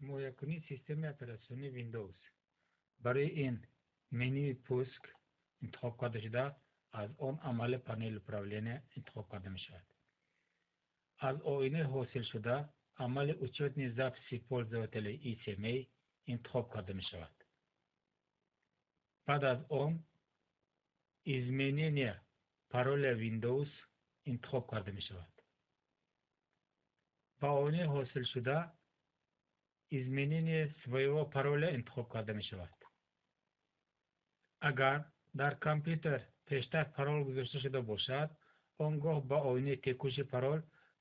حمایه‌کنی سیستم اپراتیونی ویندوز. برای این منوی پوسک انتخاب کرده شده، از آن عمل پنل اپراولینه انتخاب کرده می شود. از آینه حاصل شده عمل учетный записи пользователей и семей انتخاب کرده می شود. بعد از آن изменение пароля Windows انتخاب کرده می شود. با آینه حاصل شده изменение своего пароля انتخاب کرده می شود. اگر در کامپیوتر پیشتر پارول گذاشته شده باشد، آنگاه با آینه تکوش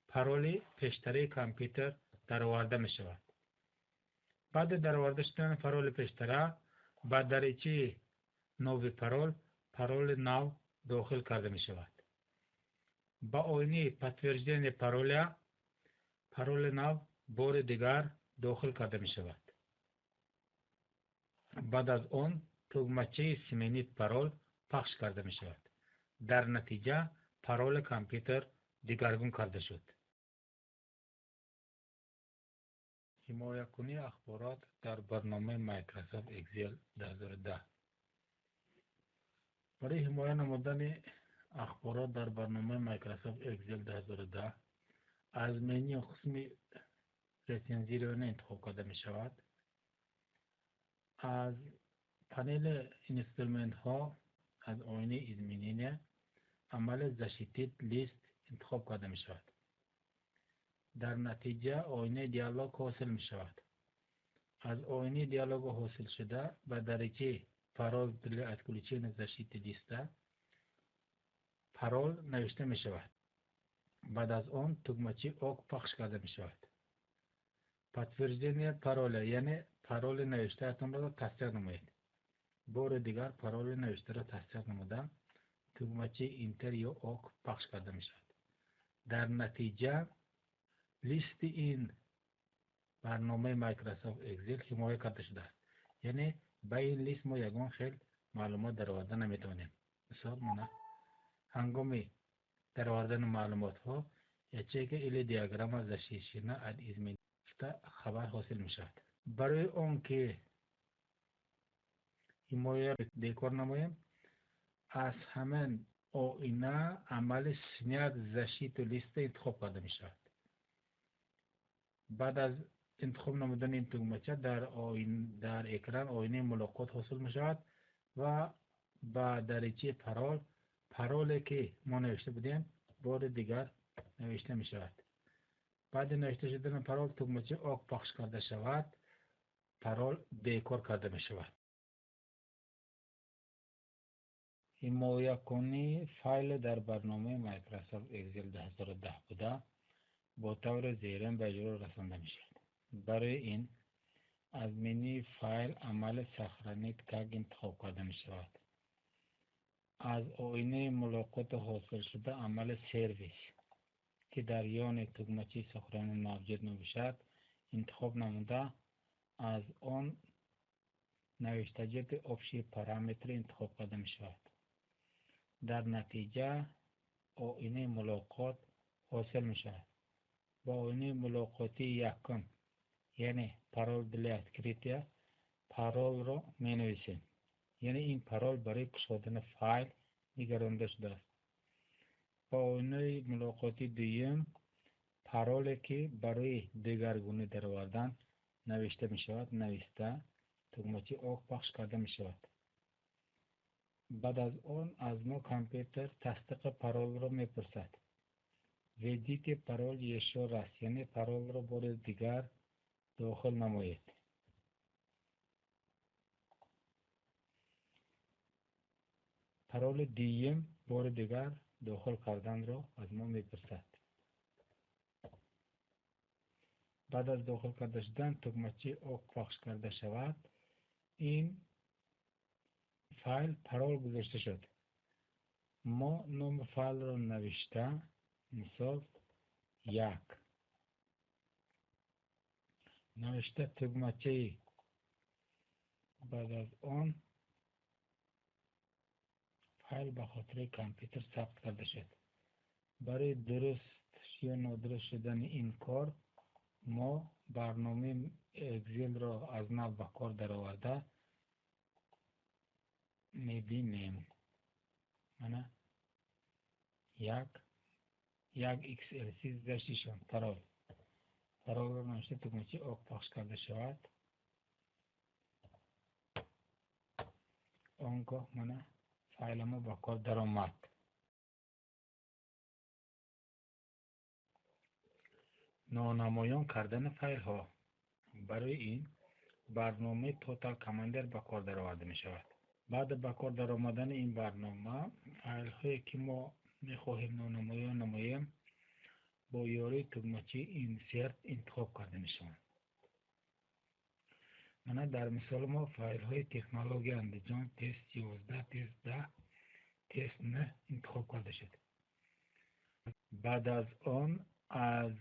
پارول پیشتری کامپیوتر درآورده می شود. بعد درآورده شدن پارول پیشتره با دریچه نو پارول نو داخل کرده می شود. با آینه подтверждение پارول نو بار دیگر داخل کرده می شود. بعد از آن تگمچه سمنیت پارول پخش کرده می شود. در نتیجه پارول کامپیوتر دیگرگون کرده شد. حمایه‌کنی اخبارات در برنامه مایکروسافت اکسل 2010. برای حمایه نمودن اخبارات در برنامه مایکروسافت اکسل 2010 از منیو قسم رسنزیرونه انتخاب کرده می شود. از پنل اینستالمنت ها از آینه изменения عمل защитить لیست انتخاب کرده می شود. در نتیجه آینه دیالوگ حاصل می شود. از آینه دیالوگ حاصل شده به دریچه пароль для отключения защиты листа пароль نوشته می شود. بعد از آن تگمچه اوک پخش کرده می شود. подтверждение пароля یعنی پارول نوشته اتون را تصدیق نمایید. بار دیگر پارول نوشته را تصدیق نموده تگمچه اینتر یا اوک پخش کرده می شود. در نتیجه لیست این برنامه مایکروسافت اکسل حمایه کرده شده است. یعنی با این لیست ما یگان خیلی معلومات درآورده نمیتونیم. مثال منه هنگام درآوردن معلومات ها یچه که ایل دیاگرام زشیشینه از ایزمین خبر حاصل می شود. برای اون که حمایه دیکور نماییم از همین آینه عمل снять защиту لیست انتخاب کرده می شود. بعد از انتخاب نمودن این تگمچه در اکران آینه ملاقات حاصل می شود و با دریچه پارول که ما نوشته بودیم بار دیگر نوشته می شود. بعد نوشته شدن پارول تگمچه اوک پخش کرده شود، پارول دیکور کرده می شود. حمایه کنی فایل در برنامه مایکروسافت اکسل 2010 بوده با طور زیرین به اجرا رسانده می شود. برای این از منوی فایل عمل سخرانیت کاگ انتخاب کرده می شود. از آینه ملاقات حاصل شده عمل سرویس که در یان تگمچه سخران موجود نباشد انتخاب نموده از آن نوشتجات افشی پارامتر انتخاب کرده می شود. در نتیجه آینه ملاقات حاصل می شود. با آینه ملاقاتی یکم یعنی پارول для открытия پارول را می نویسیم. یعنی این پارول برای گشودن فایل نگرانده شده است. با آینه ملاقاتی دویم پارولی که برای دگرگونی درآوردن نوشته می شود نوشته تگمچه اوک پخش کرده می شود. بعد از آن از ما کامپیوتر تصدیق پارول را می پرسد. ویدیت پارول یشور است یعنی پارول را بار دیگر داخل نمایید. پارول دیم بار دیگر داخل کردن را از ما می پرسد. بعد از داخل کرده شدن تگمچه اوک پخش کرده شود. این فایل پارول گذاشته شد. ما نام فایل را نوشته مثال یک نوشته تگمچه. بعد از آن فایل به خاطر کامپیوتر ثبت کرده شد. برای درست یا نادرست شدن این کار ما برنامه اکسل را از نو به کار در آورده میبینیم. من یک XLC زشتشان ترال را نوشته تکمچی آق پخش کرده شود. آنگاه من فایل ما با کار در آمد. نانمایان کردن فایل ها. برای این برنامه توتال کماندر با کار در آورده می شود. بعد با کار در آمدن این برنامه فایل هایی که ما می خواهیم نانمایان نماییم با یاری تکمچی اینسرت انتخاب کرده می شوند. من در مثال ما فایل های تکنولوژی اندیجان تست 11 تست 10 تست 9 انتخاب کرده شد. بعد از آن از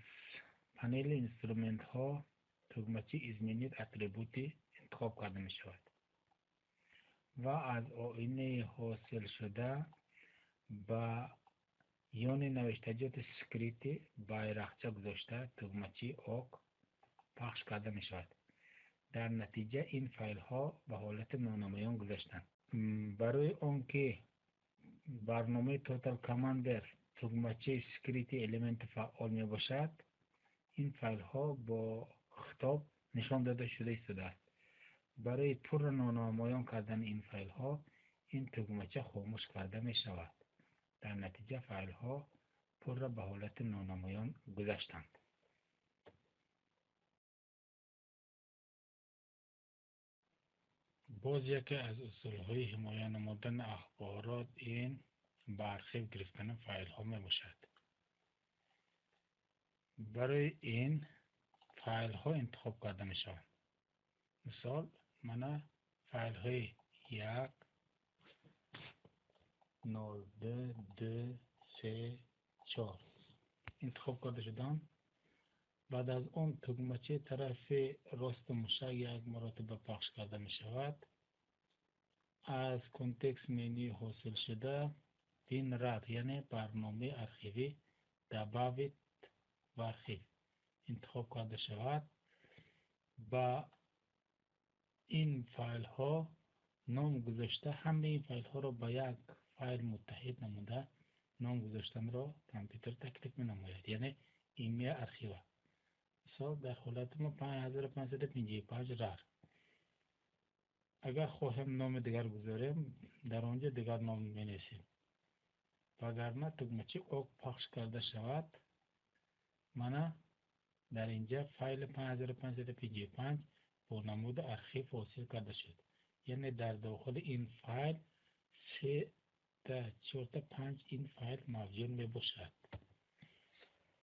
پنل اینسترومنت ها تکمچی ازمینیت اتریبوتی انتخاب کرده می شود و از آینه حاصل شده با یون نوشتجات سکریتی بایرقچه گذاشته تکمچی آق پخش کرده می شود. در نتیجه این فایل ها به حالت نانمایان گذاشتند. برای آنکه برنامه توتال کماندر تکمچه سکریتی الیمنت فعال می باشد این فایل ها با خطاب نشان داده شده است. برای پر نانمایان کردن این فایل ها این تکمچه خاموش کرده می شود. در نتیجه فایل ها پر به حالت نانمایان گذاشتند. باز یکی از اصولهای حمایه نمودن اخبارات این به آرشیو گرفتن فایل ها می باشد. برای این فایل ها انتخاب کرده می شود. مثال من فایل های 1 0 2 3 4 انتخاب کرده شدم. بعد از اون تکمچه طرف راست موشک یک مرتبه پخش کرده می شود. از کنتکست منیو حاصل شده بین رد یعنی برنامه ارشیوی دباوت و ارشیو انتخاب کرده شود. با این فایل ها نام گذاشته همه این فایل ها را با یک فایل متحد نموده نام گذاشتن را کامپیوتر تکلیف می نماید یعنی ایمیل ارشیو. مثال در حالت ما 5555 رار. اگر خواهیم نام دیگر گذاریم در آنجا دیگر نام می نویسیم. وگرنه تکمچه آق پخش کرده شود من در اینجا فایل 5555 با نمود ارشیو حاصل کرده شد. یعنی در داخل این فایل 3 تا 4 تا 5 این فایل موجود می باشد.